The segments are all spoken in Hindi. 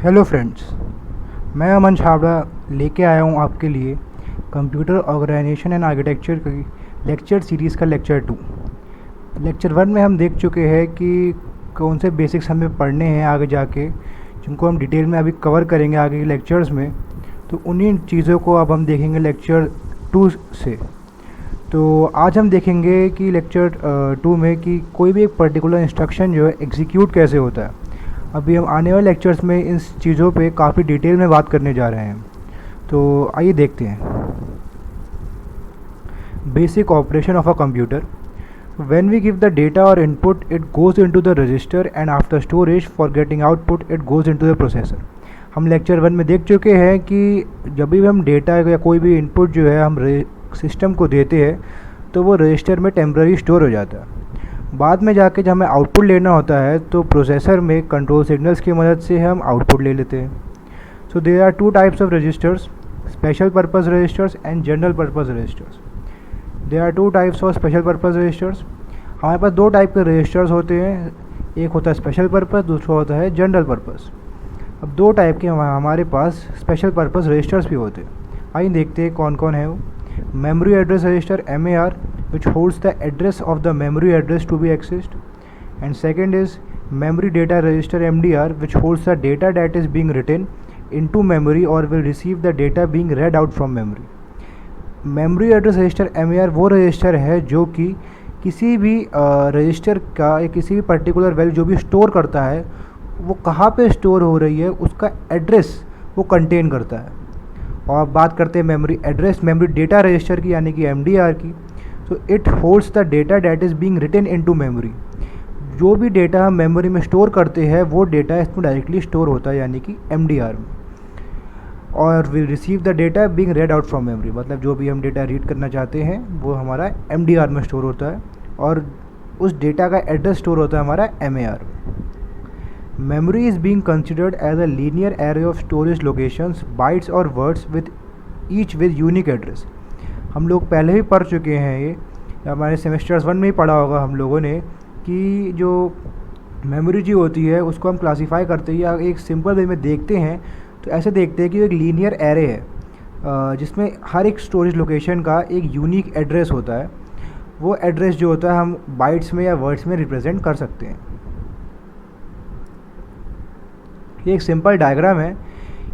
हेलो फ्रेंड्स, मैं अमन छाबड़ा लेके आया हूँ आपके लिए कंप्यूटर ऑर्गेनाइजेशन एंड आर्किटेक्चर की लेक्चर सीरीज़ का लेक्चर 2। लेक्चर 1 में हम देख चुके हैं कि कौन से बेसिक्स हमें पढ़ने हैं आगे जाके, जिनको हम डिटेल में अभी कवर करेंगे आगे के लेक्चर्स में। तो उन्हीं चीज़ों को अब हम देखेंगे लेक्चर 2 से। तो आज हम देखेंगे कि लेक्चर 2 में कि कोई भी एक पर्टिकुलर इंस्ट्रक्शन जो है एग्जीक्यूट कैसे होता है। अभी हम आने वाले लेक्चर्स में इन चीज़ों पे काफ़ी डिटेल में बात करने जा रहे हैं। तो आइए देखते हैं। Basic operation of a computer. When we give the data और input it goes into the register and after storage for getting output it goes into the processor. हम लेक्चर 1 में देख चुके हैं कि जब भी हम डेटा या कोई भी इनपुट जो है हम सिस्टम को देते हैं तो वो रजिस्टर में टेम्पररी स्टोर हो जाता है। बाद में जाके जब हमें आउटपुट लेना होता है तो प्रोसेसर में कंट्रोल सिग्नल्स की मदद से हम आउटपुट ले लेते हैं। So there are two types of registers, special purpose registers and general purpose registers. There are two types of special purpose registers. हमारे पास दो टाइप के रजिस्टर्स होते हैं, एक होता है स्पेशल पर्पस, दूसरा होता है जनरल पर्पस। अब दो टाइप के हमारे पास स्पेशल पर्पस रजिस्टर्स भी होते हैं। आइए देखते हैं कौन कौन है वो। Memory address register MAR, which holds the address of the memory address to be accessed, and second is memory data register MDR, which holds the data that is being written into memory or will receive the data being read out from memory. Memory address register MAR वो रजिस्टर है जो कि किसी भी रजिस्टर का या किसी भी पर्टिकुलर वैल्यू जो भी स्टोर करता है वो कहाँ पे स्टोर हो रही है उसका एड्रेस वो कंटेन करता है। और बात करते हैं memory address memory data register की यानी कि MDR की। तो it holds the data that is being written into memory. जो भी डेटा हम मेमोरी में स्टोर करते हैं वो डेटा इसमें डायरेक्टली स्टोर होता है यानी कि MDR में। और will receive the data being red out from memory, मतलब जो भी हम डेटा रीड करना चाहते हैं वो हमारा MDR में स्टोर होता है और उस डेटा का एड्रेस स्टोर होता है हमारा MAR। Memory is being considered as a linear array of storage locations, bytes और words with each with unique address. हम लोग पहले भी पढ़ चुके हैं, ये हमारे सेमेस्टर्स 1 में ही पढ़ा होगा हम लोगों ने कि जो मेमोरी जी होती है उसको हम क्लासीफाई करते हैं या एक सिंपल वे में देखते हैं तो ऐसे देखते हैं कि एक लीनियर एरे है जिसमें हर एक स्टोरेज लोकेशन का एक यूनिक एड्रेस होता है। वो एड्रेस जो होता है हम बाइट्स में या वर्ड्स में रिप्रेजेंट कर सकते हैं। ये एक सिंपल डायग्राम है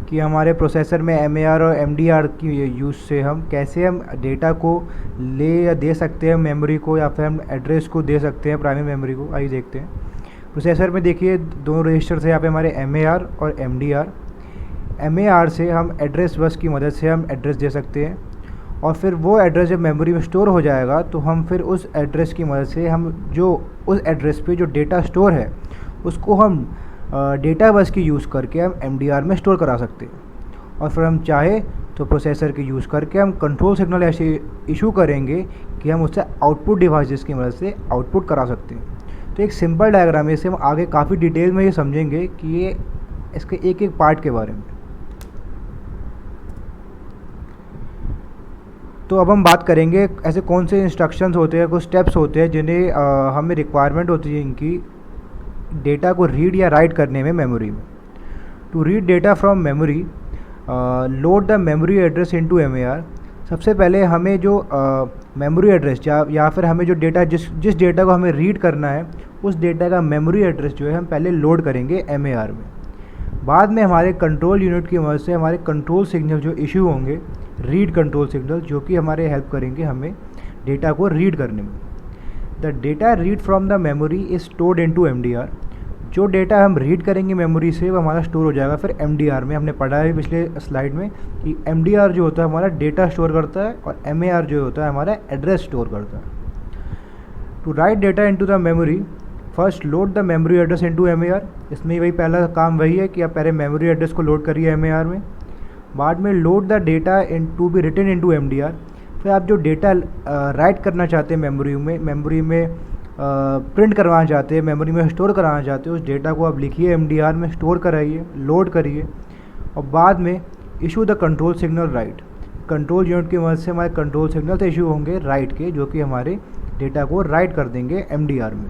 कि हमारे प्रोसेसर में MAR और MDR की यूज़ से हम कैसे हम डेटा को ले या दे सकते हैं मेमोरी को, या फिर हम एड्रेस को दे सकते हैं प्राइमरी मेमोरी को। आइए देखते हैं। प्रोसेसर में देखिए दो रजिस्टर्स हैं यहाँ पे हमारे MAR और MDR। MAR से हम एड्रेस बस की मदद से हम एड्रेस दे सकते हैं और फिर वो एड्रेस जब मेमोरी में स्टोर हो जाएगा तो हम फिर उस एड्रेस की मदद से हम जो उस एड्रेस पे जो डेटा स्टोर है उसको हम डेटा बस की यूज़ करके हम MDR में स्टोर करा सकते हैं। और फिर हम चाहे तो प्रोसेसर की यूज़ करके हम कंट्रोल सिग्नल ऐसे इशू करेंगे कि हम उससे आउटपुट डिवाइसेस की मदद से आउटपुट करा सकते हैं। तो एक सिंपल डायग्राम है, इससे हम आगे काफ़ी डिटेल में ये समझेंगे कि ये इसके एक एक पार्ट के बारे में। तो अब हम बात करेंगे ऐसे कौन से इंस्ट्रक्शंस होते हैं, कुछ स्टेप्स होते हैं जिन्हें हमें रिक्वायरमेंट होती है इनकी डेटा को रीड या राइट करने में मेमोरी में। To read data from memory, load the memory address into MAR। सबसे पहले हमें जो मेमोरी एड्रेस या फिर हमें जो डेटा जिस डेटा को हमें रीड करना है उस डेटा का मेमोरी एड्रेस जो है हम पहले लोड करेंगे MAR में। बाद में हमारे कंट्रोल यूनिट की मदद से हमारे कंट्रोल सिग्नल जो इशू होंगे, रीड कंट्रोल सिग्नल, जो कि हमारे हेल्प करेंगे हमें डेटा को रीड करने में। The data read from the memory is stored into MDR। जो डेटा हम रीड करेंगे मेमोरी से वो हमारा स्टोर हो जाएगा फिर MDR में। हमने पढ़ा है पिछले स्लाइड में कि MDR जो होता है हमारा डेटा स्टोर करता है और MAR जो होता है हमारा एड्रेस स्टोर करता है। To write data into the memory, first load the memory address into MAR। इसमें वही पहला काम वही है कि आप पहले मेमोरी एड्रेस को लोड करिए MAR में। बाद में load the data in to be written into MDR। फिर आप जो डेटा राइट करना चाहते हैं मेमोरी में प्रिंट करवाना चाहते हैं, मेमोरी में स्टोर कराना चाहते हो, उस डेटा को आप लिखिए MDR में, स्टोर कराइए, लोड करिए और बाद में issue the control signal right. Control unit की मदद से हमारे कंट्रोल सिग्नल तो इशू होंगे राइट के, जो कि हमारे डेटा को राइट कर देंगे MDR में।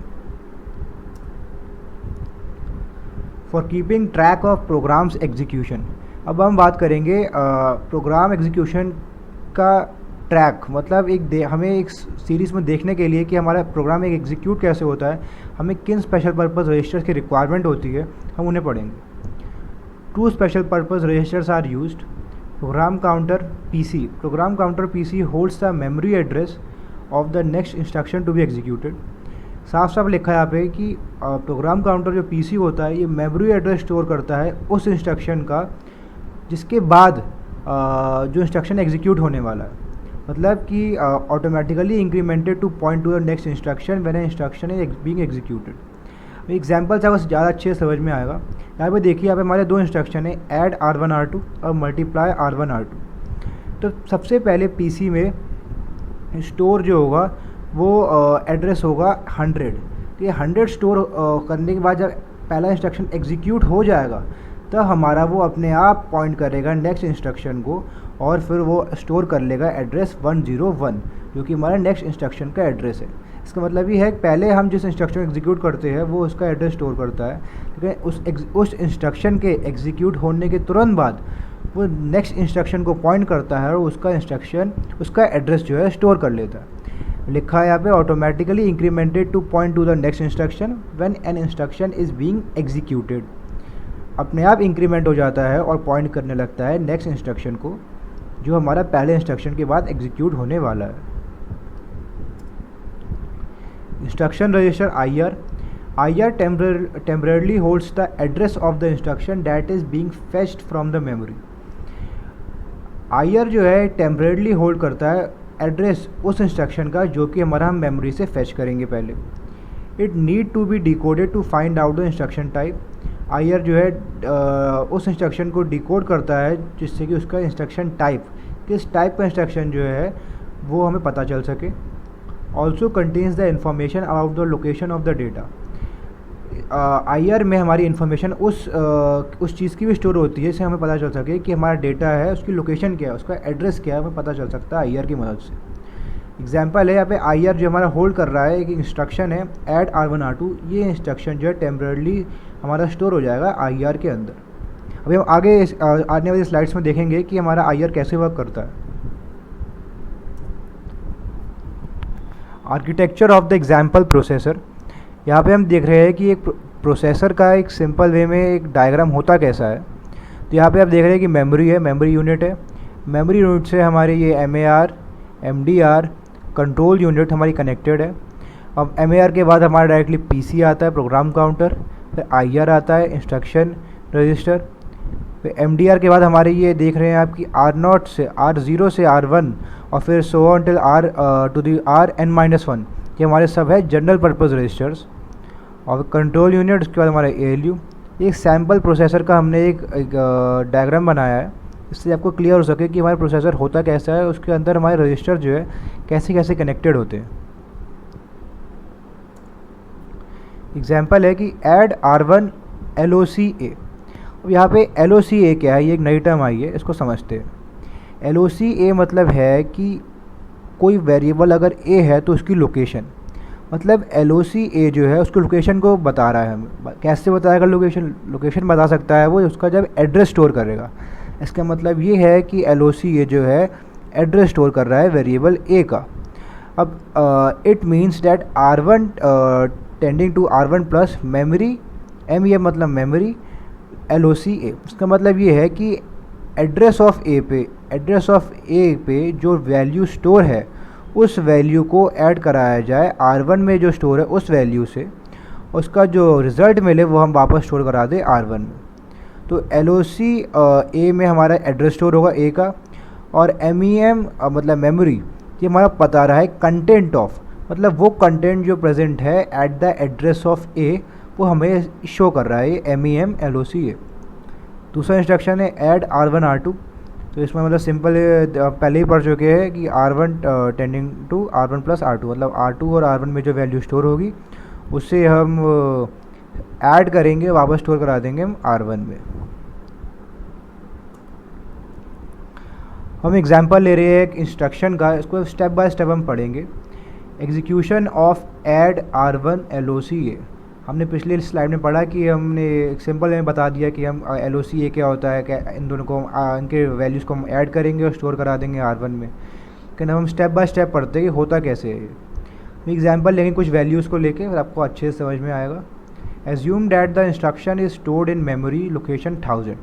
For keeping track of programs execution. अब हम बात करेंगे प्रोग्राम एग्जीक्यूशन का ट्रैक, मतलब हमें एक सीरीज़ में देखने के लिए कि हमारा प्रोग्राम एक एग्जीक्यूट कैसे होता है, हमें किन स्पेशल पर्पज़ रजिस्टर्स की रिक्वायरमेंट होती है, हम उन्हें पढ़ेंगे। Two special purpose registers are used. Program counter PC, program counter PC holds the memory address of the next instruction to be executed. साफ साफ लिखा है यहाँ पे कि प्रोग्राम काउंटर जो पीसी होता है ये मेमोरी एड्रेस स्टोर करता है उस इंस्ट्रक्शन का जिसके बाद जो इंस्ट्रक्शन एग्जीक्यूट होने वाला है, मतलब कि automatically incremented two point two the next instruction when instruction is being executed. Example है वो ज़्यादा अच्छे से समझ में आएगा। यहाँ पे देखिए, यहाँ पे हमारे दो इंस्ट्रक्शन है, ऐड R1 R2 और मल्टीप्लाई R1 R2। तो सबसे पहले पीसी में स्टोर जो होगा वो एड्रेस होगा 100। तो ये 100 स्टोर करने के बाद जब पहला इंस्ट्रक्शन एग्जीक्यूट हो जाएगा तो हमारा वो अपने आप पॉइंट करेगा नेक्स्ट इंस्ट्रक्शन को और फिर वो स्टोर कर लेगा एड्रेस 101 जो कि हमारा नेक्स्ट इंस्ट्रक्शन का एड्रेस है। इसका मतलब ये है कि पहले हम जिस इंस्ट्रक्शन एग्जीक्यूट करते हैं वो उसका एड्रेस स्टोर करता है, लेकिन उस इंस्ट्रक्शन के एग्जीक्यूट होने के तुरंत बाद वो नेक्स्ट इंस्ट्रक्शन को पॉइंट करता है और उसका एड्रेस जो है स्टोर कर लेता है। लिखा है यहाँ पे automatically incremented two point two the next instruction when an instruction is being executed. अपने आप इंक्रीमेंट हो जाता है और पॉइंट करने लगता है नेक्स्ट इंस्ट्रक्शन को जो हमारा पहले इंस्ट्रक्शन के बाद एग्जीक्यूट होने वाला है। Instruction register IR temporarily holds the address of the instruction that is being fetched from the memory। IR जो है टेम्परेरली होल्ड करता है एड्रेस उस इंस्ट्रक्शन का जो कि हमारा हम मेमोरी से फेच करेंगे पहले। It need to be decoded to find out the instruction type. IR जो है उस इंस्ट्रक्शन को डिकोड करता है जिससे कि उसका इंस्ट्रक्शन टाइप, किस टाइप का इंस्ट्रक्शन जो है वो हमें पता चल सके। Also contains the information about the location of the data. IR में हमारी इन्फॉर्मेशन उस चीज़ की भी स्टोर होती है जिससे हमें पता चल सके कि हमारा डेटा है उसकी लोकेशन क्या है, उसका एड्रेस क्या है, हमें पता चल सकता है IR की मदद से। एग्जाम्पल है यहाँ पे IR जो हमारा होल्ड कर रहा है एक इंस्ट्रक्शन है ऐड R1 R2। ये इंस्ट्रक्शन जो है टेम्परेरली हमारा स्टोर हो जाएगा IR के अंदर। अभी हम आगे आने वाली स्लाइड्स में देखेंगे कि हमारा IR कैसे वर्क करता है। Architecture of the example processor, यहाँ पे हम देख रहे हैं कि एक प्रोसेसर का एक सिंपल वे में एक डायग्राम होता कैसा है। तो यहाँ पे आप देख रहे हैं कि मेमोरी है, मेमोरी यूनिट है। मेमोरी यूनिट से हमारे ये MAR, MDR, कंट्रोल यूनिट हमारी कनेक्टेड है। अब MAR के बाद हमारा डायरेक्टली PC आता है, प्रोग्राम काउंटर, फिर IR आता है, इंस्ट्रक्शन रजिस्टर। फिर MDR के बाद हमारे ये देख रहे हैं आपकी R0 से R0 से R1 और फिर so on till R to the Rn-1। ये हमारे सब है जनरल पर्पज़ रजिस्टर्स। और कंट्रोल यूनिट, उसके बाद हमारा ALU। एक सैम्पल प्रोसेसर का हमने एक डायग्राम बनाया है इससे आपको क्लियर हो सके कि हमारा प्रोसेसर होता कैसा है, उसके अंदर हमारे रजिस्टर जो है कैसे कैसे कनेक्टेड होते हैं। एग्जाम्पल है कि ऐड R1 LOCA। अब यहाँ पे LOCA क्या है, ये एक नई टर्म आई है, इसको समझते हैं। LOCA मतलब है कि कोई वेरिएबल अगर A है तो उसकी लोकेशन, मतलब LOCA जो है उसकी लोकेशन को बता रहा है हमें। कैसे बताएगा लोकेशन बता सकता है वो उसका जब एड्रेस स्टोर करेगा। इसका मतलब ये है कि LOCA जो है एड्रेस स्टोर कर रहा है वेरिएबल A का। अब it means that R1 tending to R1 plus memory, M मतलब मेमोरी, LOCA। इसका मतलब ये है कि एड्रेस ऑफ A पे जो वैल्यू स्टोर है उस वैल्यू को ऐड कराया जाए R1 में जो स्टोर है उस वैल्यू से, उसका जो रिज़ल्ट मिले वो हम वापस स्टोर करा दें R1 में। तो LOCA में हमारा एड्रेस स्टोर होगा A का, और MEM मतलब मेमोरी, ये हमारा बता रहा है कंटेंट ऑफ, मतलब वो कंटेंट जो प्रेजेंट है at the address of A वो हमें शो कर रहा है MEM LOCA। दूसरा इंस्ट्रक्शन है ऐड R1 R2। तो इसमें मतलब सिंपल पहले ही पढ़ चुके हैं कि R1 tending to R1 plus R2, मतलब R2 और R1 में जो वैल्यू स्टोर होगी उससे हम ऐड करेंगे, वापस स्टोर करा देंगे हम R1 में। हम एग्जांपल ले रहे हैं एक इंस्ट्रक्शन का, इसको स्टेप बाय स्टेप हम पढ़ेंगे। Execution of add R1 LOCA। हमने पिछले स्लाइड में पढ़ा कि हमने एक सिंपल में बता दिया कि हम LOCA क्या होता है, क्या इन दोनों को इनके वैल्यूज़ को हम ऐड करेंगे और स्टोर करा देंगे R1 में। लेकिन हम स्टेप बाय स्टेप पढ़ते हैं कि होता कैसे है। एग्जाम्पल लेंगे कुछ वैल्यूज़ को लेके, फिर आपको अच्छे से समझ में आएगा। Assume that the instruction is stored in memory location 1000।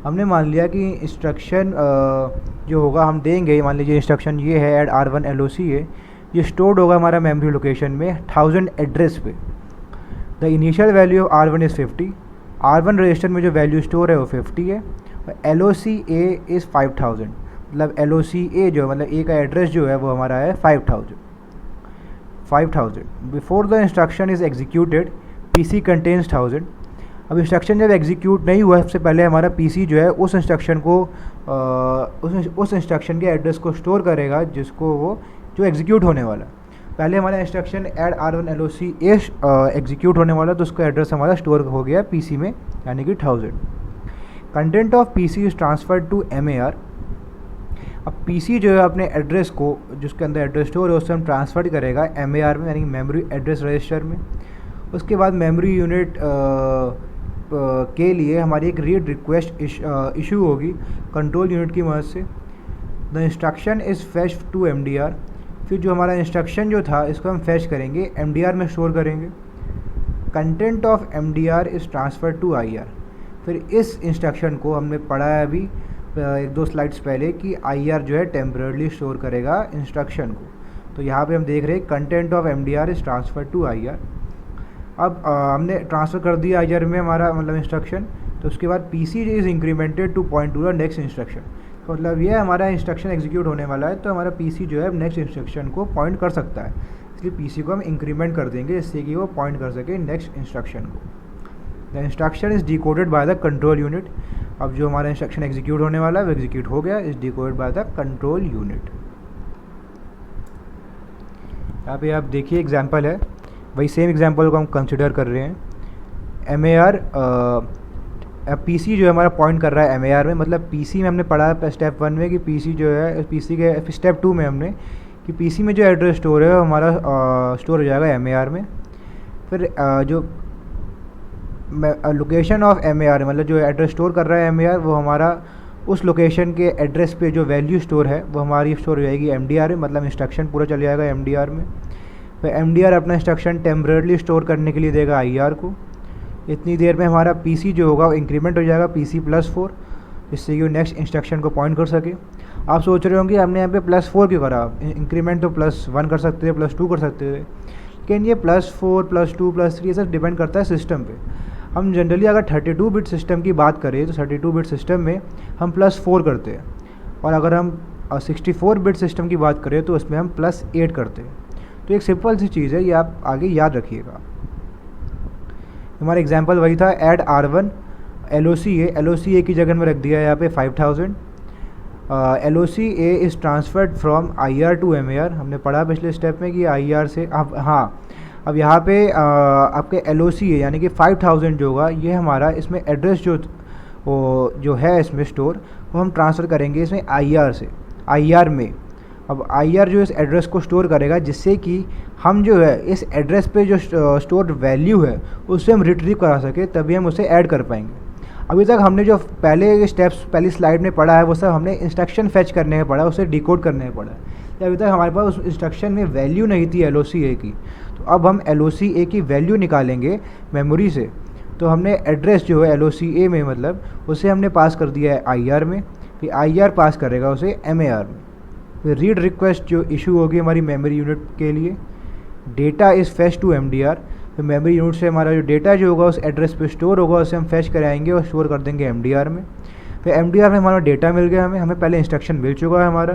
हमने मान लिया कि इंस्ट्रक्शन जो होगा हम देंगे, मान लीजिए इंस्ट्रक्शन ये है ऐड R1 LOCA, ये स्टोर्ड होगा हमारा मेमोरी लोकेशन में 1000 एड्रेस पे। The initial value of R1 is 50। R1 register में जो वैल्यू स्टोर है वो 50 है और LOCA इज़ 5000। मतलब LOCA जो मतलब ए का एड्रेस जो है वो हमारा है 5000। Before the instruction is executed PC contains 1000। अब इंस्ट्रक्शन जब एग्जीक्यूट नहीं हुआ सबसे पहले हमारा PC जो है उस इंस्ट्रक्शन को उस इंस्ट्रक्शन के एड्रेस को स्टोर करेगा जिसको वो जो एग्जीक्यूट होने वाला। पहले हमारा instruction add R1 LOCA execute होने वाला, तो उसका एड्रेस हमारा स्टोर हो गया PC में, यानी कि 1000। Content of PC is transferred to MAR। अब PC जो है अपने एड्रेस को, जिसके अंदर एड्रेस स्टोर है, उससे हम ट्रांसफर करेगा MAR में, यानी कि मेमोरी एड्रेस रजिस्टर में। उसके बाद मेमोरी यूनिट के लिए हमारी एक रीड रिक्वेस्ट इशू होगी कंट्रोल यूनिट की मदद से। The instruction is fetch to MDR। फिर जो हमारा इंस्ट्रक्शन जो था इसको हम फैच करेंगे, MDR में स्टोर करेंगे। Content of MDR is transfer to IR। फिर इस इंस्ट्रक्शन को हमने पढ़ा है अभी एक दो स्लाइड्स पहले कि IR जो है टेम्पररी स्टोर करेगा इंस्ट्रक्शन को। तो यहाँ पे हम देख रहे हैं content of MDR is transfer to IR। अब हमने ट्रांसफ़र कर दिया IR में हमारा मतलब इंस्ट्रक्शन, तो उसके बाद PC is incremented two point two the next instruction. तो मतलब ये हमारा इंस्ट्रक्शन एग्जीक्यूट होने वाला है, तो हमारा PC जो है नेक्स्ट इंस्ट्रक्शन को पॉइंट कर सकता है, इसलिए PC को हम इंक्रीमेंट कर देंगे जिससे कि वो पॉइंट कर सके नेक्स्ट इंस्ट्रक्शन को। The instruction is decoded by the control unit. अब जो हमारा इंस्ट्रक्शन एग्जीक्यूट होने वाला है वो एग्जीक्यूट हो गया, is decoded by the control unit. यहाँ पे आप देखिए एग्जाम्पल है, वही सेम एग्जाम्पल को हम कंसिडर कर रहे हैं। MAR PC जो है हमारा पॉइंट कर रहा है MAR में, मतलब PC में हमने पढ़ा है स्टेप 1 में कि PC जो है PC के स्टेप 2 में हमने कि PC में जो एड्रेस स्टोर है वो हमारा स्टोर हो जाएगा MAR में। फिर जो लोकेशन ऑफ MAR मतलब जो एड्रेस स्टोर कर रहा है MAR वो हमारा उस लोकेशन के एड्रेस पे जो वैल्यू स्टोर है वो हमारी स्टोर हो जाएगी MDR में, मतलब इंस्ट्रक्शन पूरा चल जाएगा MDR में। फिर MDR अपना इंस्ट्रक्शन टेम्पररी स्टोर करने के लिए देगा IR को। इतनी देर में हमारा PC जो होगा वो इंक्रीमेंट हो जाएगा PC+4, जिससे कि वो नेक्स्ट इंस्ट्रक्शन को पॉइंट कर सके। आप सोच रहे होंगे हमने यहाँ पे +4 क्यों करा, इंक्रीमेंट तो +1 कर सकते थे, +2 कर सकते थे, लेकिन ये +4 +2 +3 ये सब डिपेंड करता है सिस्टम पे। हम जनरली अगर 32 बिट सिस्टम की बात करें तो 32 बिट सिस्टम में हम +4 करते हैं, और अगर हम 64 बिट सिस्टम की बात करें तो उसमें हम +8 करते हैं। तो एक सिंपल सी चीज़ है, ये आप आगे याद रखिएगा। हमारा एग्जांपल वही था, ऐड R1 LOCA की जगह में रख दिया है यहाँ पे 5000। LOCA is transferred from IR to MAR। हमने पढ़ा पिछले स्टेप में कि IR से अब यहाँ पे आपके LOCA यानी कि 5000 जो होगा ये हमारा इसमें एड्रेस जो है इसमें स्टोर वो हम ट्रांसफ़र करेंगे इसमें IR से IR में। अब IR जो इस एड्रेस को स्टोर करेगा जिससे कि हम जो है इस एड्रेस पे जो स्टोर्ड वैल्यू है उससे हम रिट्रीव करा सके, तभी हम उसे ऐड कर पाएंगे। अभी तक हमने जो पहले स्टेप्स पहली स्लाइड में पढ़ा है वो सब हमने इंस्ट्रक्शन फैच करने में पढ़ा, उसे डिकोड करने में पढ़ा है। अभी तक हमारे पास उस इंस्ट्रक्शन में वैल्यू नहीं थी LOCA की, तो अब हम LOCA की वैल्यू निकालेंगे मेमोरी से। तो हमने एड्रेस जो है LOCA में मतलब उसे हमने पास कर दिया है IR में, फिर IR पास करेगा उसे MAR में। फिर रीड रिक्वेस्ट जो इशू होगी हमारी मेमोरी यूनिट के लिए, data is fetch to MDR। तो मेमोरी यूनिट से हमारा जो डेटा जो होगा उस एड्रेस पे स्टोर होगा उसे हम फैच कराएंगे और स्टोर कर देंगे MDR में। फिर MDR में हमारा डेटा मिल गया, हमें पहले इंस्ट्रक्शन मिल चुका है हमारा,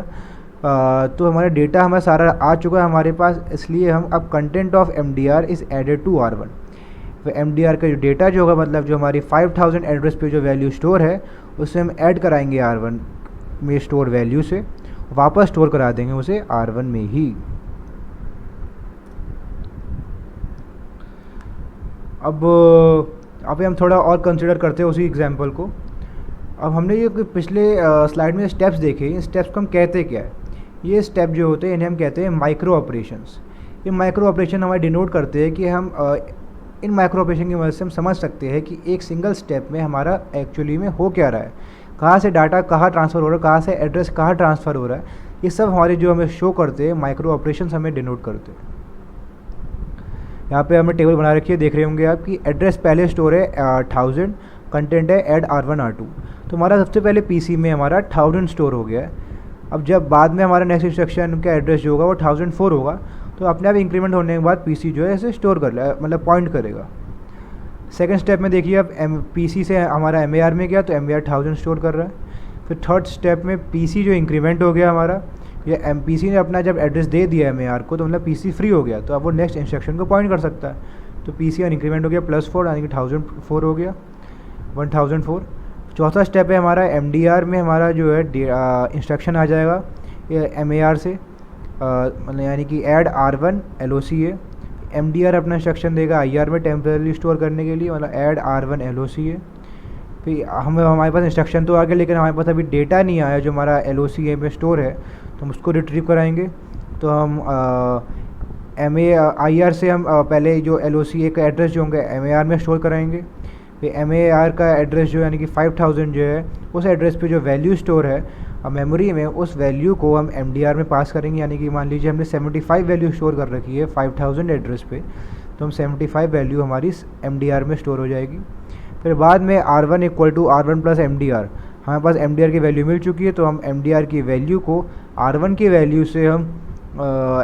तो हमारा डेटा हमारा सारा आ चुका है हमारे पास, इसलिए हम अब content of MDR is added to R1। फिर MDR का जो डेटा जो होगा मतलब जो हमारी 5000 एड्रेस पे जो वैल्यू स्टोर है उसे हम ऐड कराएंगे R1 में स्टोर वैल्यू से, वापस स्टोर करा देंगे उसे R1 में ही। अब हम थोड़ा और कंसिडर करते हैं उसी एग्जांपल को। अब हमने ये पिछले स्लाइड में स्टेप्स देखे, इन स्टेप्स को हम कहते क्या है, ये स्टेप जो होते हैं इन्हें हम कहते हैं माइक्रो ऑपरेशंस। ये माइक्रो ऑपरेशन हमारे डिनोट करते हैं कि हम इन माइक्रो ऑपरेशन की मदद से हम समझ सकते हैं कि एक सिंगल स्टेप में हमारा एक्चुअली में हो क्या रहा है, कहाँ से डाटा कहाँ ट्रांसफ़र हो रहा है, कहाँ से एड्रेस कहाँ ट्रांसफ़र हो रहा है, ये सब हमारे जो हमें शो करते हैं माइक्रो ऑपरेशन हमें डिनोट करते हैं। यहाँ पे हमें टेबल बना रखी है, देख रहे होंगे आप कि एड्रेस पहले स्टोर है 1000, कंटेंट है ऐड R1 R2। तो हमारा सबसे पहले पीसी में हमारा 1000 स्टोर हो गया है। अब जब बाद में हमारा नेक्स्ट इंस्ट्रक्शन का एड्रेस जो होगा वो 1004 होगा, तो अपने आप इंक्रीमेंट होने के बाद पीसी जो है इसे स्टोर कर ले, मतलब पॉइंट करेगा। सेकंड स्टेप में देखिए अब पीसी से हमारा MAR में गया तो MAR 1000 स्टोर कर रहा है। फिर थर्ड स्टेप में पीसी जो इंक्रीमेंट हो गया हमारा, या पीसी ने अपना जब एड्रेस दे दिया MAR को, तो मतलब पीसी फ्री हो गया, तो अब वो नेक्स्ट इंस्ट्रक्शन को पॉइंट कर सकता है। तो पीसी और इंक्रीमेंट हो गया +4 यानी कि 1004 हो गया, 1004। चौथा स्टेप है हमारा MDR में हमारा जो है इंस्ट्रक्शन आ जाएगा MAR से, मतलब यानी कि ऐड R1 LOC है। MDR अपना इंस्ट्रक्शन देगा IR में टेम्परेरी स्टोर करने के लिए, मतलब ऐड R1 LOC है। फिर हमारे पास इंस्ट्रक्शन तो आ गया, लेकिन हमारे पास अभी डेटा नहीं आया जो हमारा LOC में स्टोर है, तो हम उसको रिट्रीव कराएंगे। तो हम IR से हम पहले जो LOC का एड्रेस जो होंगे MAR में स्टोर कराएंगे। फिर MAR का एड्रेस जो यानी कि 5000 जो है, उस एड्रेस पे जो वैल्यू स्टोर है मेमोरी में, उस वैल्यू को हम MDR में पास करेंगे। यानी कि मान लीजिए हमने 75 वैल्यू स्टोर कर रखी है 5000 एड्रेस पे, तो हम 75 वैल्यू हमारी MDR में स्टोर हो जाएगी। फिर बाद में R1 = R1 + MDR, हमारे पास MDR की वैल्यू मिल चुकी है, तो हम MDR की वैल्यू को R1 की वैल्यू से हम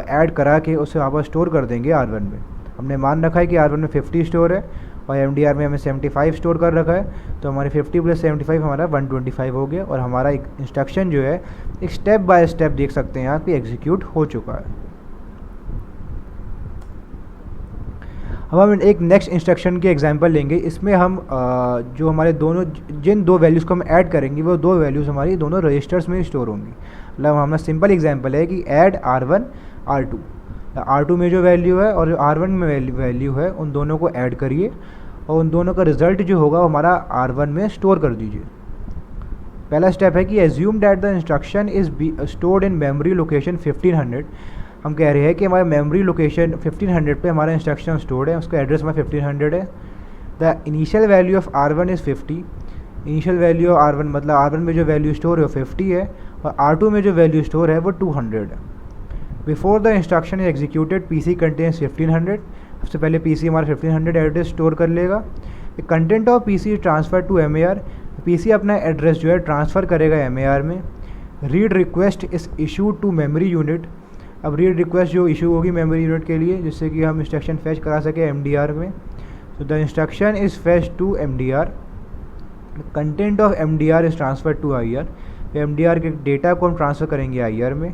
ऐड करा के उसे वापस स्टोर कर देंगे R1 में। हमने मान रखा है कि R1 में 50 स्टोर है और MDR में हमें 75 स्टोर कर रखा है, तो हमारे 50 + 75 हमारा 125 हो गया, और हमारा एक इंस्ट्रक्शन जो है एक स्टेप बाय स्टेप देख सकते हैं यहाँ पे एग्जीक्यूट हो चुका है। अब हम एक नेक्स्ट इंस्ट्रक्शन के एग्जांपल लेंगे। इसमें हम जो हमारे दोनों जिन दो वैल्यूज़ को हम ऐड करेंगे वो दो वैल्यूज़ हमारी दोनों रजिस्टर्स में स्टोर होंगी। मतलब हमारा सिंपल एग्जांपल है कि ऐड R1 R2, R2 में जो वैल्यू है और जो R1 में वैल्यू है उन दोनों को ऐड करिए, और उन दोनों का रिजल्ट जो होगा हमारा R1 में स्टोर कर दीजिए। पहला स्टेप है कि assume that the instruction is stored in memory location 1500। हम कह रहे हैं कि हमारा मेमोरी लोकेशन 1500 पे हमारा इंस्ट्रक्शन स्टोर्ड है, उसका एड्रेस हमारा 1500 है। The initial value of R1 is 50। Initial value of R1 मतलब R1 में जो वैल्यू स्टोर है वो 50 है, और R2 में जो वैल्यू स्टोर है वो 200 है। Before the instruction is executed PC contains 1500। सबसे पहले PC हमारा 1500 एड्रेस स्टोर कर लेगा। The content of PC transfer to MAR, PC अपना एड्रेस जो है ट्रांसफ़र करेगा MAR में। Read request is issued to memory unit. अब रीड रिक्वेस्ट जो इशू होगी मेमोरी यूनिट के लिए, जिससे कि हम इंस्ट्रक्शन फैच करा सके MDR में। तो the instruction is fetch to MDR। Content of MDR is transfer to IR। MDR के डेटा को हम ट्रांसफ़र करेंगे IR में।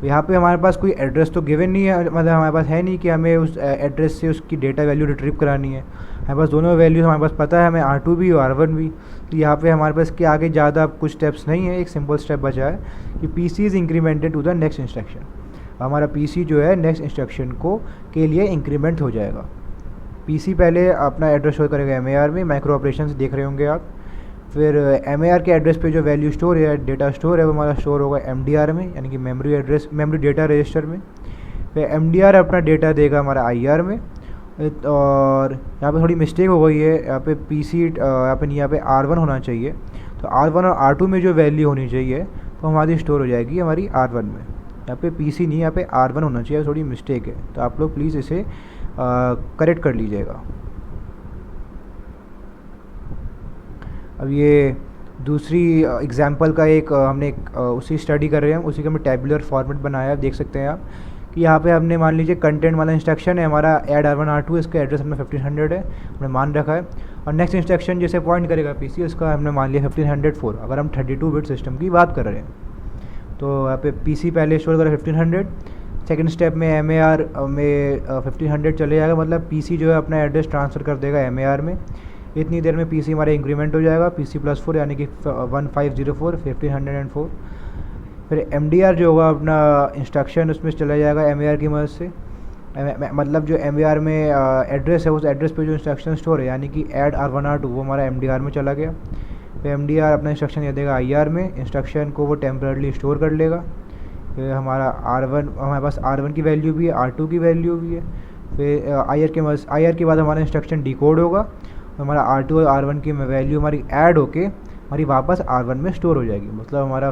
यहाँ पे हमारे पास कोई एड्रेस तो गिवन नहीं है, मतलब हमारे पास है नहीं कि हमें उस एड्रेस से उसकी डेटा वैल्यू रिट्रीव करानी है। हमारे पास दोनों वैल्यूज़ हमारे पास पता है, हमें R2 भी और R1 भी। तो यहाँ पे हमारे पास के आगे ज़्यादा कुछ स्टेप्स नहीं है, एक सिंपल स्टेप बचा है कि PC is incremented to the next instruction. हमारा PC जो है नेक्स्ट इंस्ट्रक्शन को के लिए इंक्रीमेंट हो जाएगा। PC पहले अपना एड्रेस स्टोर करेगा MAR में, माइक्रो ऑपरेशन देख रहे होंगे आप। फिर MAR के एड्रेस पे जो वैल्यू स्टोर है, डेटा स्टोर है, वो हमारा स्टोर होगा MDR में, यानी कि मेमोरी डेटा रजिस्टर में। फिर MDR अपना डेटा देगा हमारा IR में। और यहाँ पे थोड़ी मिस्टेक हो गई है, यहाँ पे PC यहाँ पे R1 होना चाहिए, तो R1 और R2 में जो वैल्यू होनी चाहिए वो हमारी स्टोर हो जाएगी हमारी R1 में। यहाँ पे PC नहीं, यहाँ पे R1 होना चाहिए, थोड़ी मिस्टेक है, तो आप लोग प्लीज़ इसे करेक्ट कर लीजिएगा। अब ये दूसरी एग्जांपल का एक हमने उसी स्टडी कर रहे हैं, उसी का हमने टैबुलर फॉर्मेट बनाया है। देख सकते हैं आप कि यहाँ पे हमने मान लीजिए कंटेंट वाला इंस्ट्रक्शन है हमारा ऐड R1 R2, इसका एड्रेस हमने 1500 है, हमने मान रखा है। और नेक्स्ट इंस्ट्रक्शन जैसे पॉइंट करेगा PC, उसका हमने मान लिया 1504, अगर हम 32 बिट सिस्टम की बात कर रहे हैं। तो यहाँ पे PC पहले स्टोर करेगा 1500, सेकेंड स्टेप में MAR में 1500 चले जाएगा, मतलब PC जो है अपना एड्रेस ट्रांसफ़र कर देगा MAR में। इतनी देर में PC हमारा इंक्रीमेंट हो जाएगा, PC +4 यानी कि 1504, 1504। फिर MDR जो होगा अपना इंस्ट्रक्शन उसमें चला जाएगा MAR की मदद से। मतलब जो MAR में एड्रेस है, उस एड्रेस पे जो इंस्ट्रक्शन स्टोर है, यानी कि ऐड R1 R2, वो हमारा MDR में चला गया। फिर MDR अपना इंस्ट्रक्शन दे देगा IR में, इंस्ट्रक्शन को वो टेम्परली स्टोर कर लेगा। फिर हमारा R1, हमारे पास R1 की वैल्यू भी है, R2 की वैल्यू भी है। फिर आई आर के बाद हमारा इंस्ट्रक्शन डिकोड होगा, हमारा R2 और R1 की वैल्यू हमारी ऐड होके हमारी वापस R1 में स्टोर हो जाएगी। मतलब हमारा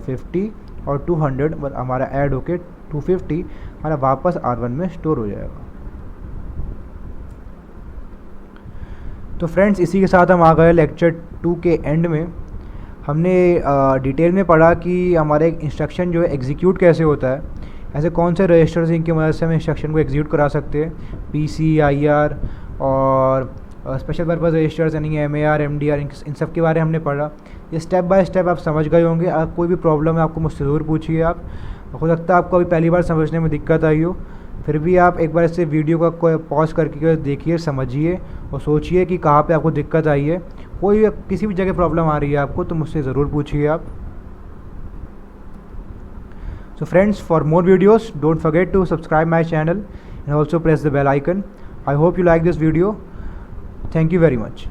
50 और 200 हमारा ऐड होके 250 हमारा वापस R1 में स्टोर हो जाएगा। तो फ्रेंड्स, इसी के साथ हम आ गए लेक्चर 2 के एंड में। हमने डिटेल में पढ़ा कि हमारा एक इंस्ट्रक्शन जो है एग्जीक्यूट कैसे होता है, ऐसे कौन से रजिस्टर्स इनकी मदद से हम इंस्ट्रक्शन को एग्जीक्यूट करा सकते हैं, PC, IR और स्पेशल पर्पज़ रजिस्टर्स यानी MAR, MDR, इन सब के बारे में हमने पढ़ा। ये स्टेप बाय स्टेप आप समझ गए होंगे। अगर कोई भी प्रॉब्लम है आपको मुझसे ज़रूर पूछिए। आप हो सकता है आपको अभी पहली बार समझने में दिक्कत आई हो, फिर भी आप एक बार इसे वीडियो का कोई पॉज करके देखिए, समझिए और सोचिए कि कहाँ पे आपको दिक्कत आई है। कोई किसी भी जगह प्रॉब्लम आ रही है आपको तो मुझसे ज़रूर पूछिए आप। So friends, for more videos, don't forget to subscribe my channel and also press the bell icon. I hope you like this video. Thank you very much.